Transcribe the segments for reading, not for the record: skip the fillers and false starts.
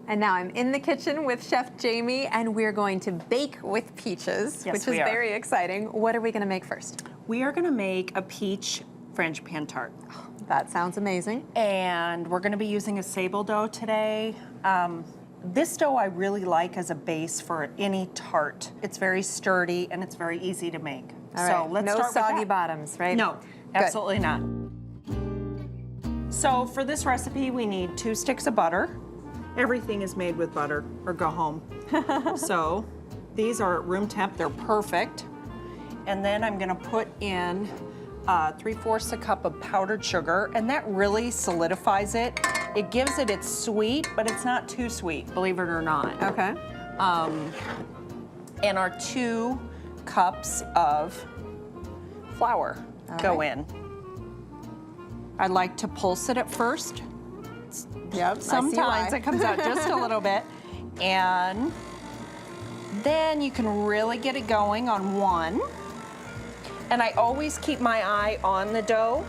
And now I'm in the kitchen with Chef Jamie, and we're going to bake with peaches, Yes, which is we are. very exciting. What are we going to make first? We are gonna make a peach Frangipane tart. That sounds amazing. And we're gonna be using a sable dough today. This dough I really like as a base for any tart. It's very sturdy and it's very easy to make. All right. So let's no start with soggy that. bottoms, right? No, Good. absolutely not. So for this recipe, we need 2 sticks of butter. Everything is made with butter, or go home. So these are at room temp, they're perfect. And then I'm gonna put in 3/4 a cup of powdered sugar, and that really solidifies it. It gives it its sweet, but it's not too sweet, believe it or not. Okay. And our 2 cups of flour go in. I like to pulse it at first. Yep. Sometimes it comes out just a little bit. And then you can really get it going on one. And I always keep my eye on the dough.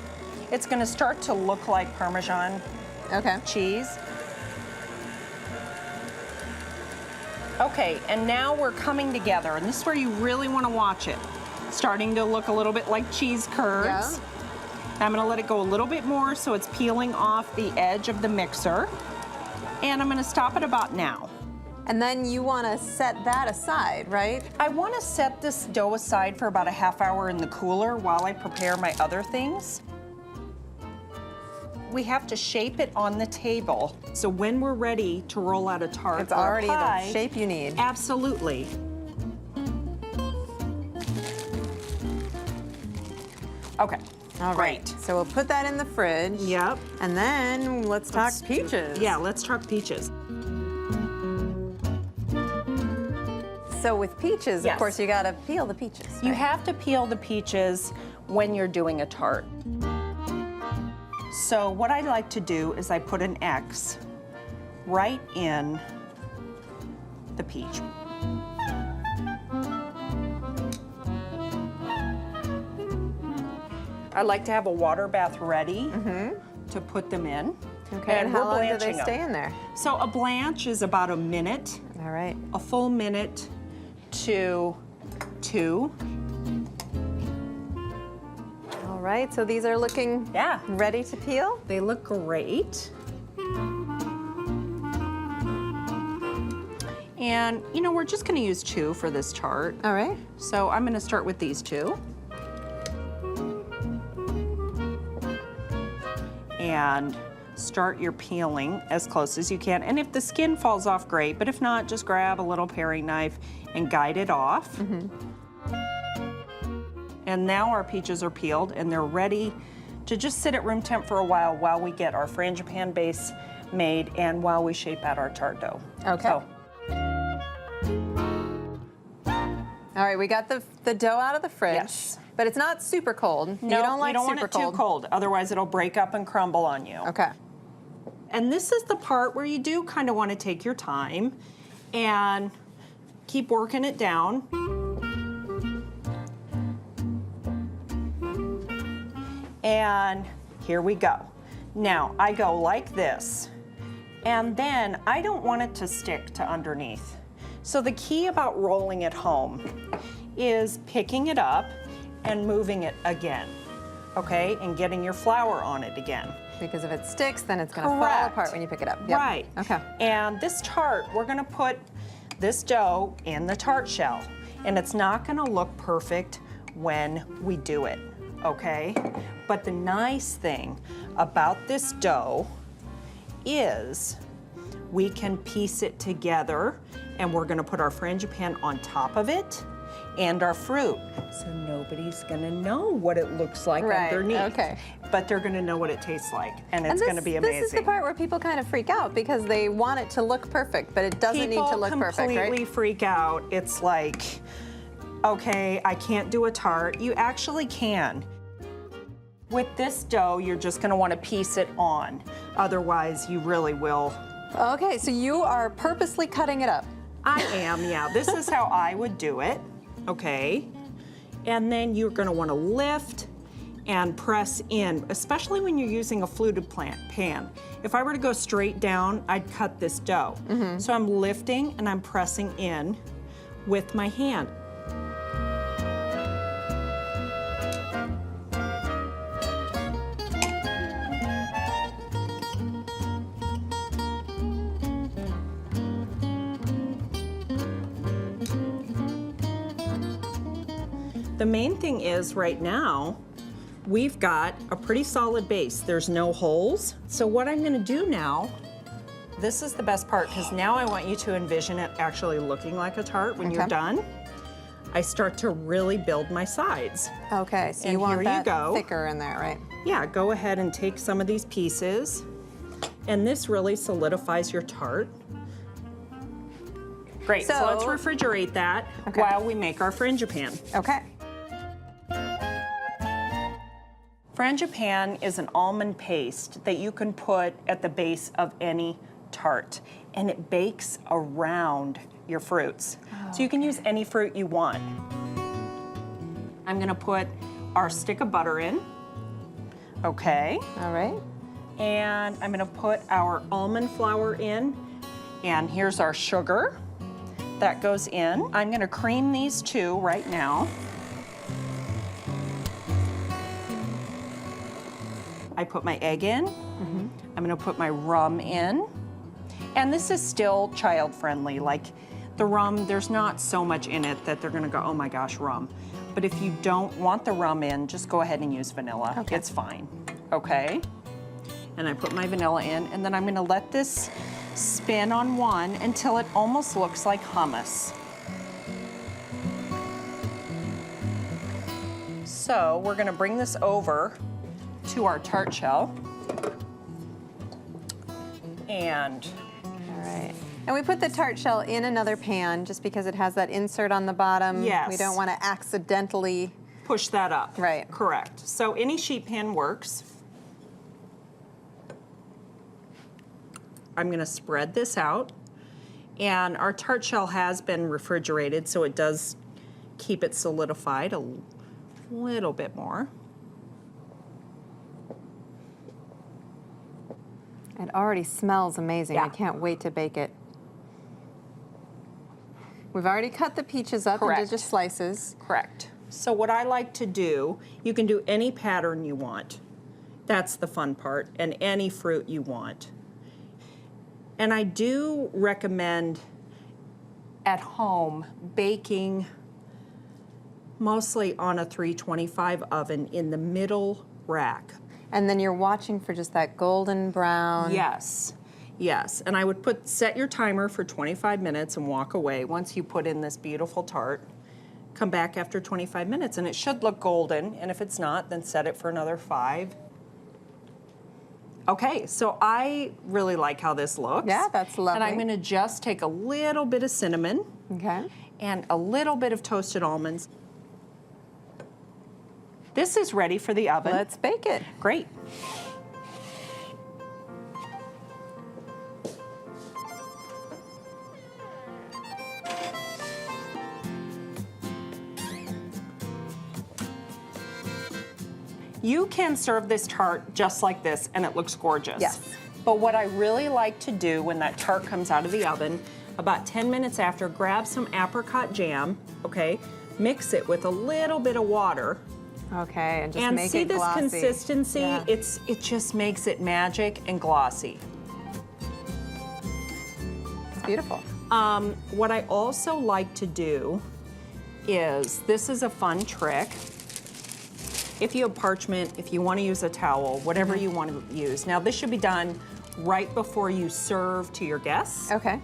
It's gonna start to look like Parmesan cheese. Okay, and now we're coming together, and this is where you really wanna watch it. Starting to look a little bit like cheese curds. Yeah. I'm gonna let it go a little bit more so it's peeling off the edge of the mixer. And I'm gonna stop it about now. And then you want to set that aside, right? I wanna set this dough aside for about a half hour in the cooler while I prepare my other things. We have to shape it on the table. So when we're ready to roll out a tart It's or a already pie, the shape you need. absolutely. Okay, All right. great. So we'll put that in the fridge. Yep. And then let's talk peaches. Yeah, let's talk peaches. So with peaches, Yes. of course, you got to peel the peaches. You right? have to peel the peaches when you're doing a tart. So what I like to do is I put an X right in the peach. I like to have a water bath ready to put them in. Okay, and how long do they stay in there? So a blanch is about a minute, All right. a full minute to 2. All right, so these are looking Yeah. ready to peel? They look great. And, you know, we're just gonna use 2 for this tart. All right. So I'm gonna start with these 2. And start your peeling as close as you can. And if the skin falls off, great, but if not, just grab a little paring knife and guide it off. And now our peaches are peeled and they're ready to just sit at room temp for a while we get our Frangipane base made and while we shape out our tart dough. Okay. So, All right, we got the dough out of the fridge. Yes. But it's not super cold. no, you don't like want super it too cold, otherwise it'll break up and crumble on you. Okay. And this is the part where you do kind of want to take your time and keep working it down. And here we go. Now I go like this, and then I don't want it to stick to underneath. So the key about rolling it home is picking it up and moving it again, okay? And getting your flour on it again. Because if it sticks, then it's going to fall Correct. apart when you pick it up. Yep. Right. Okay. And this tart, we're gonna put this dough in the tart shell. And it's not gonna look perfect when we do it, okay? But the nice thing about this dough is we can piece it together, and we're gonna put our Frangipane on top of it and our fruit. So nobody's gonna know what it looks like Right, underneath. okay. But they're gonna know what it tastes like, and it's gonna be amazing. This is the part where people kind of freak out because they want it to look perfect, but it doesn't need to look perfect, right? People completely freak out. It's like, okay, I can't do a tart. You actually can. With this dough, you're just gonna wanna piece it on. Otherwise, you really will. Okay, so you are purposely cutting it up. I am, yeah. This is how I would do it, okay? And then you're gonna wanna lift and press in, especially when you're using a fluted pan. If I were to go straight down, I'd cut this dough. So I'm lifting and I'm pressing in with my hand. The main thing is right now, we've got a pretty solid base. There's no holes. So what I'm gonna do now, this is the best part, because now I want you to envision it actually looking like a tart when you're done. I start to really build my sides. Okay, so And you want here that you go. thicker in there, right? Yeah, go ahead and take some of these pieces, and this really solidifies your tart. Great, so let's refrigerate that while we make our Frangipane. Okay. Frangipane is an almond paste that you can put at the base of any tart, and it bakes around your fruits. So you can use any fruit you want. I'm gonna put our stick of butter in. Okay. All right. And I'm gonna put our almond flour in, and here's our sugar. That goes in. I'm gonna cream these two right now. I put my egg in. I'm gonna put my rum in. And this is still child friendly. Like the rum, there's not so much in it that they're gonna go, oh my gosh, rum. But if you don't want the rum in, just go ahead and use vanilla. Okay. It's fine, okay? And I put my vanilla in, and then I'm gonna let this spin on one until it almost looks like hummus. So we're gonna bring this over to our tart shell. And All right. And we put the tart shell in another pan just because it has that insert on the bottom. Yes. We don't want to accidentally push that up. Right. Correct. So any sheet pan works. I'm gonna spread this out. And our tart shell has been refrigerated, so it does keep it solidified a little bit more. It already smells amazing. Yeah. I can't wait to bake it. We've already cut the peaches up Correct. into just slices. Correct. So what I like to do, you can do any pattern you want. That's the fun part, and any fruit you want. And I do recommend at home baking mostly on a 325 oven in the middle rack. And then you're watching for just that golden brown. Yes, yes. And I would set your timer for 25 minutes and walk away once you put in this beautiful tart. Come back after 25 minutes and it should look golden, and if it's not, then set it for another 5. Okay, so I really like how this looks. Yeah, that's lovely. And I'm gonna just take a little bit of cinnamon Okay. and a little bit of toasted almonds. This is ready for the oven. Let's bake it. Great. You can serve this tart just like this and it looks gorgeous. Yes. But what I really like to do when that tart comes out of the oven, about 10 minutes after, grab some apricot jam, okay? Mix it with a little bit of water. Okay, and just And make see it this glossy. consistency? Yeah. It just makes it magic and glossy. It's beautiful. What I also like to do is, this is a fun trick. If you have parchment, if you want to use a towel, whatever you want to use. Now this should be done right before you serve to your guests. Okay.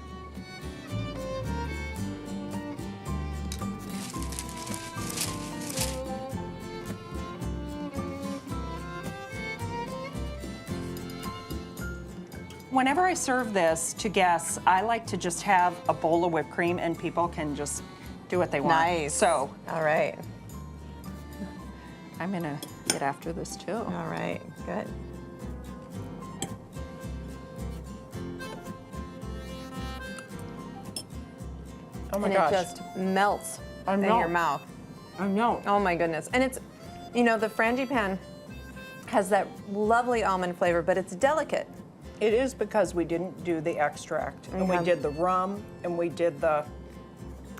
Whenever I serve this to guests, I like to just have a bowl of whipped cream and people can just do what they want. Nice. So All right. I'm gonna get after this too. All right. Good. Oh my And gosh. it just melts I in know. your mouth. I know. Oh my goodness. And it's, you know, the Frangipane has that lovely almond flavor, but it's delicate. It is because we didn't do the extract, and we Okay. did the rum, and we did the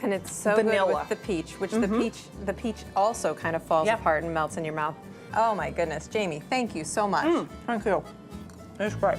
And it's so good Vanilla. with the peach, which the peach also kind of falls Yep. apart and melts in your mouth. Oh my goodness, Jamie, thank you so much. Thank you. It's great.